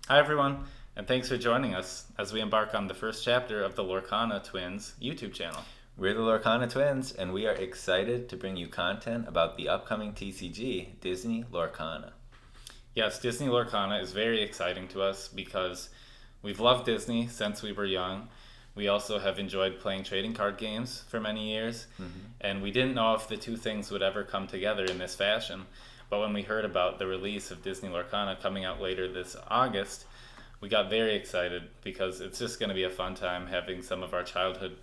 Hi, everyone, and thanks for joining us as we embark on the first chapter of the Lorcana Twins YouTube channel. We're the Lorcana Twins, and we are excited to bring you content about the upcoming TCG, Disney Lorcana. Yes, Disney Lorcana is very exciting to us because we've loved Disney since we were young. We also have enjoyed playing trading card games for many years, and we didn't know if the two things would ever come together in this fashion. But when we heard about the release of Disney Lorcana coming out later this August, we got very excited because it's just going to be a fun time having some of our childhood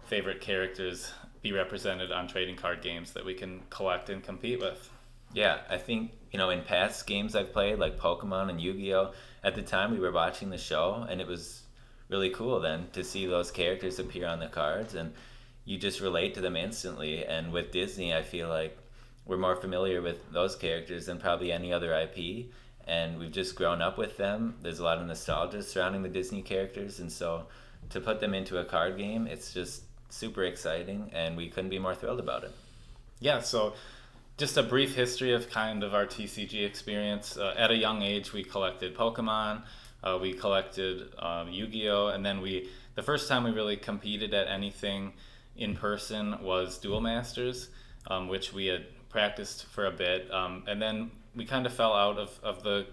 favorite characters be represented on trading card games that we can collect and compete with. Yeah, I think, in past games I've played, like Pokemon and Yu Gi Oh!, at the time we were watching the show, and it was really cool then to see those characters appear on the cards, and you just relate to them instantly. And with Disney, I feel like we're more familiar with those characters than probably any other IP, and we've just grown up with them. There's a lot of nostalgia surrounding the Disney characters, and so to put them into a card game, it's just super exciting, and we couldn't be more thrilled about it. Yeah, so just a brief history of kind of our TCG experience. At a young age, we collected Pokemon, we collected Yu-Gi-Oh, and then the first time we really competed at anything in person was Duel Masters, which we had practiced for a bit, and then we kind of fell out of the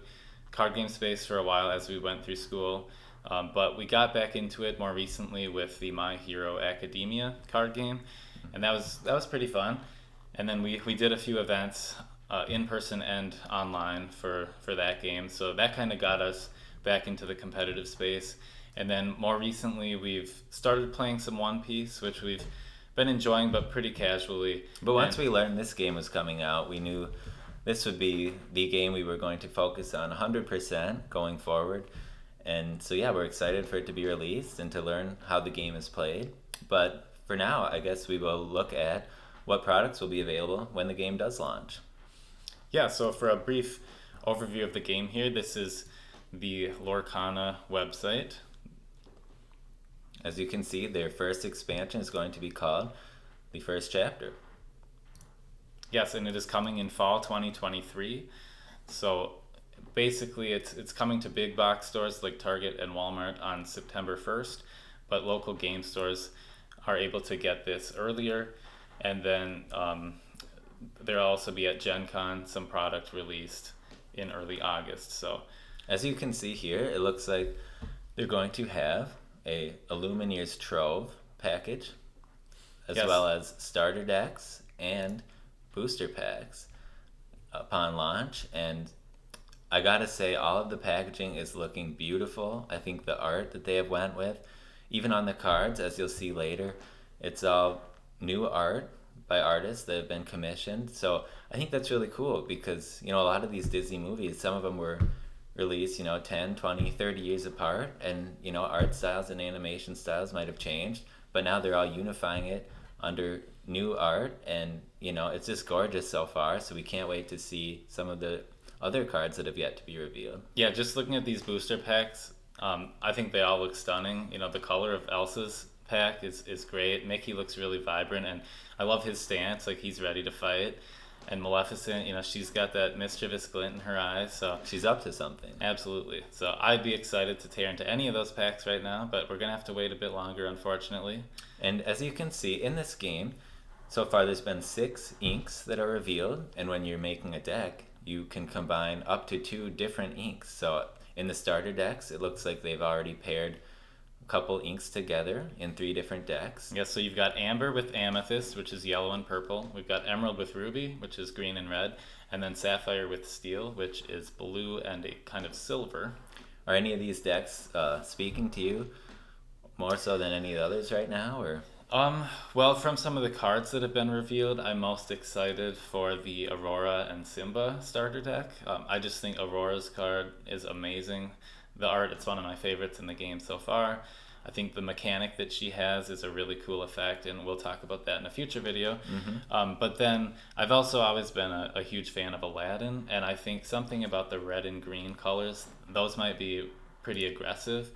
card game space for a while as we went through school. But we got back into it more recently with the My Hero Academia card game, and that was pretty fun. And then we did a few events in person and online for that game, so that kind of got us back into the competitive space. And then more recently, we've started playing some One Piece, which we've been enjoying, but pretty casually. But once And we learned this game was coming out, we knew this would be the game we were going to focus on 100% going forward. And so, yeah, we're excited for it to be released and to learn how the game is played. But for now, I guess we will look at what products will be available when the game does launch. yeah, so for a brief overview of the game here, this is the Lorcana website. As you can see, their first expansion is going to be called the first chapter. Yes, and it is coming in fall 2023. So basically, it's coming to big box stores like Target and Walmart on September 1st, but local game stores are able to get this earlier. And then there'll also be at Gen Con some product released in early August. So As you can see here, it looks like they're going to have a Illumineers Trove package, as yes, well as starter decks and booster packs upon launch. And I gotta say, all of the packaging is looking beautiful. I think the art that they have went with, even on the cards, as you'll see later, it's all new art by artists that have been commissioned. So I think that's really cool because, a lot of these Disney movies, some of them were released, 10, 20, 30 years apart, and, art styles and animation styles might have changed, but now they're all unifying it under new art, and, it's just gorgeous so far, so we can't wait to see some of the other cards that have yet to be revealed. yeah, just looking at these booster packs, I think they all look stunning. The color of Elsa's pack is great. Mickey looks really vibrant, and I love his stance, like he's ready to fight. And Maleficent, she's got that mischievous glint in her eyes, so She's up to something. absolutely. So I'd be excited to tear into any of those packs right now, but we're gonna have to wait a bit longer, unfortunately. And as you can see in this game, so far there's been 6 inks that are revealed, and when you're making a deck, you can combine up to 2 different inks. So in the starter decks, it looks like they've already paired a couple inks together in 3 different decks. Yeah, so you've got Amber with Amethyst, which is yellow and purple. We've got Emerald with Ruby, which is green and red. And then Sapphire with Steel, which is blue and a kind of silver. Are any of these decks speaking to you more so than any of the others right now, or? Well, from some of the cards that have been revealed, I'm most excited for the Aurora and Simba starter deck. I just think Aurora's card is amazing. The art, it's one of my favorites in the game so far. I think the mechanic that she has is a really cool effect, and we'll talk about that in a future video. But then I've also always been a huge fan of Aladdin, and I think something about the red and green colors, those might be pretty aggressive,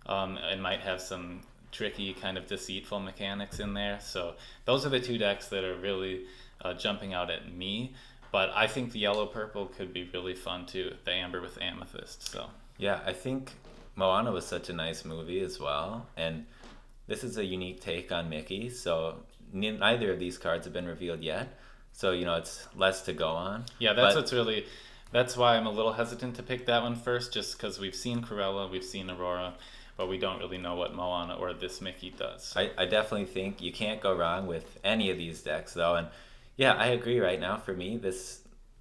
and might have some tricky kind of deceitful mechanics in there. So those are the 2 decks that are really jumping out at me. But I think the yellow purple could be really fun too, the amber with amethyst. So Yeah, I think Moana was such a nice movie as well, and this is a unique take on Mickey. So neither of these cards have been revealed yet. So it's less to go on. Yeah, But that's why I'm a little hesitant to pick that one first, just because we've seen Cruella, we've seen Aurora, but we don't really know what Moana or this Mickey does. I definitely think you can't go wrong with any of these decks, though. And yeah, I agree right now. For me, this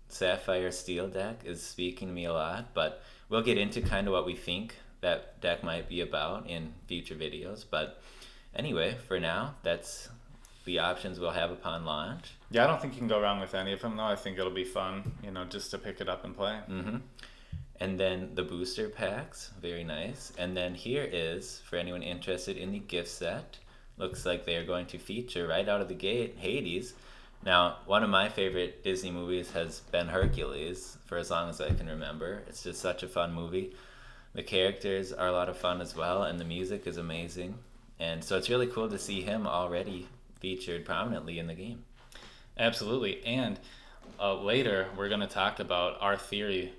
Sapphire Steel deck is speaking to me a lot, but we'll get into kind of what we think that deck might be about in future videos. But anyway, for now, that's the options we'll have upon launch. Yeah, I don't think you can go wrong with any of them, though. I think it'll be fun, just to pick it up and play. Mm-hmm. And then the booster packs, very nice. And then here is, for anyone interested in the gift set, looks like they are going to feature right out of the gate Hades. Now, one of my favorite Disney movies has been Hercules for as long as I can remember. It's just such a fun movie. The characters are a lot of fun as well, and the music is amazing. And so it's really cool to see him already featured prominently in the game. Absolutely. And later, we're going to talk about our theory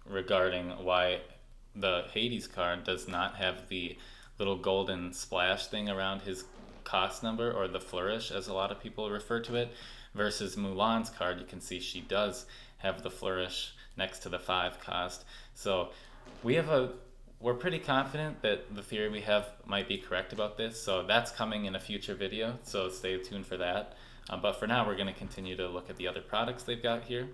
regarding why the Hades card does not have the little golden splash thing around his cost number, or the flourish as a lot of people refer to it, versus Mulan's card. You can see she does have the flourish next to the 5 cost. So we're pretty confident that the theory we have might be correct about this. So that's coming in a future video, so stay tuned for that. But for now, we're going to continue to look at the other products they've got here.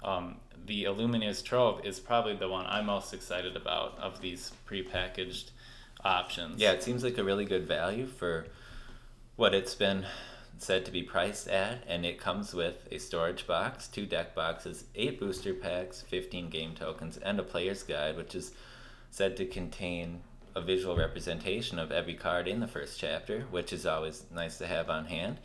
The Illumineer's Trove is probably the one I'm most excited about of these prepackaged options. Yeah, it seems like a really good value for what it's been said to be priced at, and it comes with a storage box, 2 deck boxes, 8 booster packs, 15 game tokens, and a player's guide, which is said to contain a visual representation of every card in the first chapter, which is always nice to have on hand.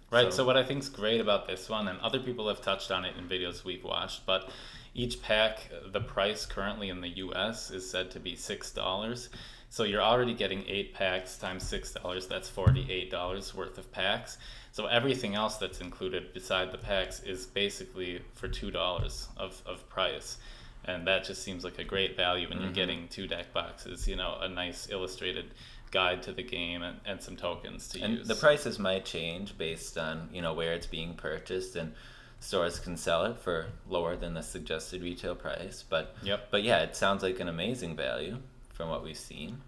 Right, so what I think is great about this one, and other people have touched on it in videos we've watched, but each pack, the price currently in the US is said to be $6. So you're already getting 8 packs times $6, that's $48 worth of packs. So everything else that's included beside the packs is basically for $2 of price. And that just seems like a great value when you're getting 2 deck boxes, a nice illustrated guide to the game and some tokens to use. And the prices might change based on where it's being purchased, and stores can sell it for lower than the suggested retail price. But yeah, it sounds like an amazing value from what we've seen,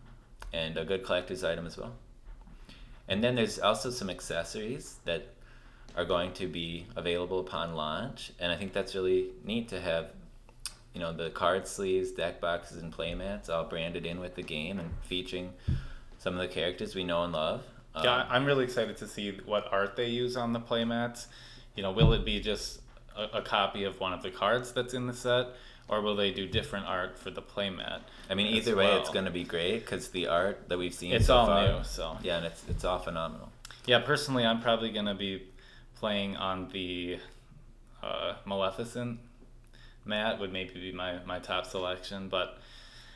and a good collector's item as well. And then there's also some accessories that are going to be available upon launch, and I think that's really neat to have the card sleeves, deck boxes, and playmats all branded in with the game and featuring some of the characters we know and love. Yeah, I'm really excited to see what art they use on the playmats. Will it be just a copy of one of the cards that's in the set, or will they do different art for the playmat? I mean, either way, it's going to be great because the art that we've seen so far, new. So yeah, and it's all phenomenal. Yeah, personally, I'm probably going to be playing on the Maleficent mat. Would maybe be my top selection, but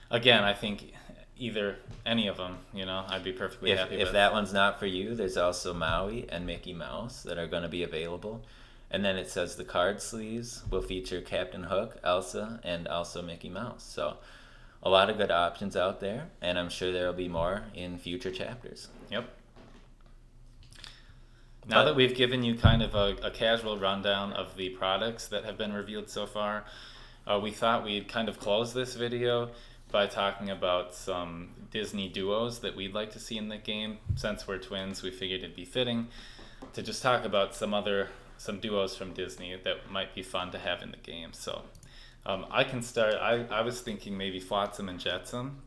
again, I think either any of them, I'd be perfectly happy with. If that one's not for you, there's also Maui and Mickey Mouse that are going to be available. And then it says the card sleeves will feature Captain Hook, Elsa, and also Mickey Mouse. So a lot of good options out there, and I'm sure there will be more in future chapters. Yep. Now that we've given you kind of a casual rundown of the products that have been revealed so far, we thought we'd kind of close this video by talking about some Disney duos that we'd like to see in the game. Since we're twins, we figured it'd be fitting to just talk about some duos from Disney that might be fun to have in the game. So I can start. I was thinking maybe Flotsam and Jetsam.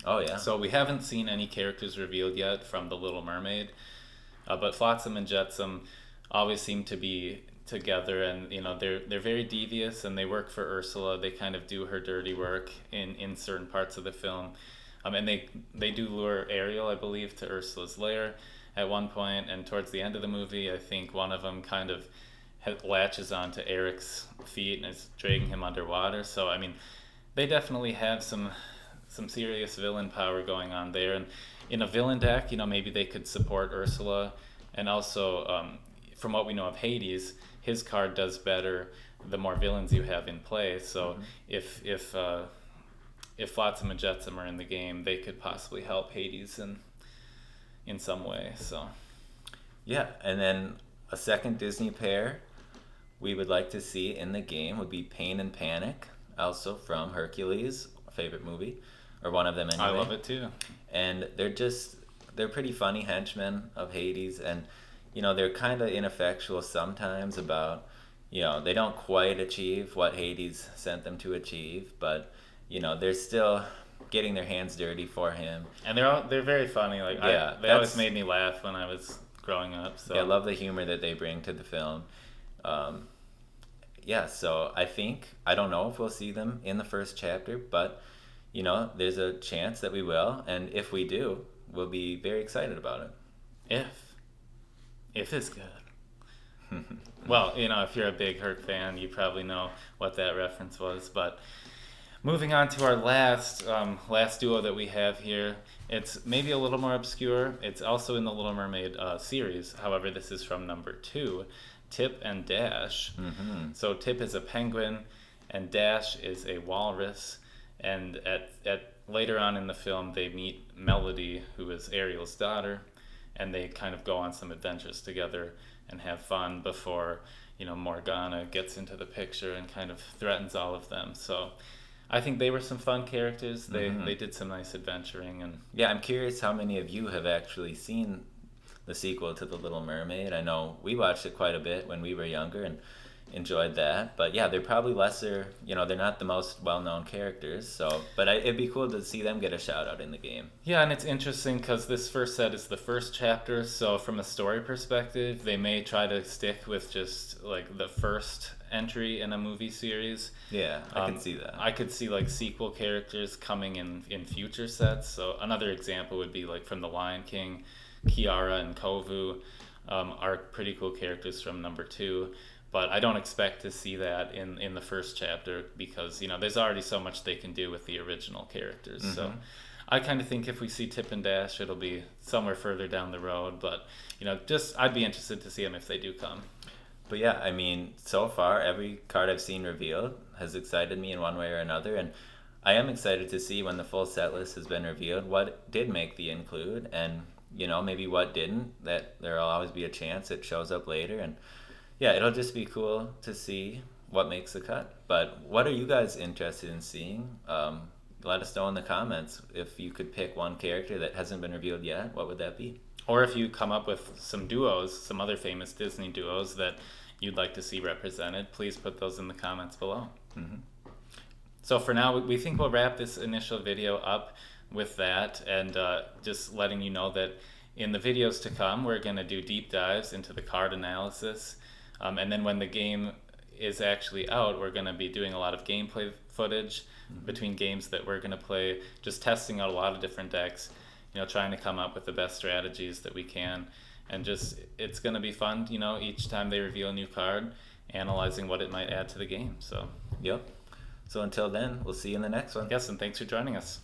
Oh, yeah. So we haven't seen any characters revealed yet from The Little Mermaid, but Flotsam and Jetsam always seem to be together, and they're very devious, and they work for Ursula. They kind of do her dirty work in certain parts of the film, and they do lure Ariel, I believe, to Ursula's lair at one point, and towards the end of the movie, I think one of them kind of latches onto Eric's feet and is dragging him underwater. So I mean, they definitely have some serious villain power going on there, and in a villain deck, maybe they could support Ursula, and also from what we know of Hades, his card does better the more villains you have in play. So if if Flotsam and Jetsam are in the game, they could possibly help Hades in some way. So Yeah, and then a second Disney pair we would like to see in the game would be Pain and Panic, also from Hercules, a favorite movie, or one of them anyway. I love it too. And they're pretty funny henchmen of Hades, and they're kind of ineffectual sometimes about, they don't quite achieve what Hades sent them to achieve, but they're still getting their hands dirty for him. And they're very funny. Like they always made me laugh when I was growing up. So yeah, I love the humor that they bring to the film. Yeah, so I don't know if we'll see them in the first chapter, but there's a chance that we will, and if we do, we'll be very excited about it. If it's good. Well, if you're a big Herc fan, you probably know what that reference was. But moving on to our last duo that we have here, it's maybe a little more obscure. It's also in the Little Mermaid series. However, this is from number 2, Tip and Dash. Mm-hmm. So Tip is a penguin, and Dash is a walrus. And at later on in the film, they meet Melody, who is Ariel's daughter, and they kind of go on some adventures together and have fun before Morgana gets into the picture and kind of threatens all of them. So I think they were some fun characters. They did some nice adventuring. And yeah, I'm curious how many of you have actually seen the sequel to The Little Mermaid. I know we watched it quite a bit when we were younger and enjoyed that, but yeah, they're probably lesser, they're not the most well-known characters, so but it'd be cool to see them get a shout out in the game. Yeah, and it's interesting because this first set is the first chapter, so from a story perspective they may try to stick with just like the first entry in a movie series. Yeah, I could see that. I could see like sequel characters coming in future sets. So another example would be like from The Lion King, Kiara and Kovu are pretty cool characters from number 2. But I don't expect to see that in the first chapter because, there's already so much they can do with the original characters. Mm-hmm. So I kind of think if we see Tip and Dash, it'll be somewhere further down the road. But, I'd be interested to see them if they do come. But yeah, I mean, so far, every card I've seen revealed has excited me in one way or another. And I am excited to see when the full set list has been revealed what did make the include and, maybe what didn't, that there'll always be a chance it shows up later. And yeah, it'll just be cool to see what makes the cut. But what are you guys interested in seeing? Let us know in the comments. If you could pick one character that hasn't been revealed yet, what would that be? Or if you come up with some duos, some other famous Disney duos that you'd like to see represented, please put those in the comments below. Mm-hmm. So for now, we think we'll wrap this initial video up with that, and just letting you know that in the videos to come, we're going to do deep dives into the card analysis. And then when the game is actually out, we're going to be doing a lot of gameplay footage between games that we're going to play, just testing out a lot of different decks, trying to come up with the best strategies that we can. And just, it's going to be fun, each time they reveal a new card, analyzing what it might add to the game. So, yep. So until then, we'll see you in the next one. Yes, and thanks for joining us.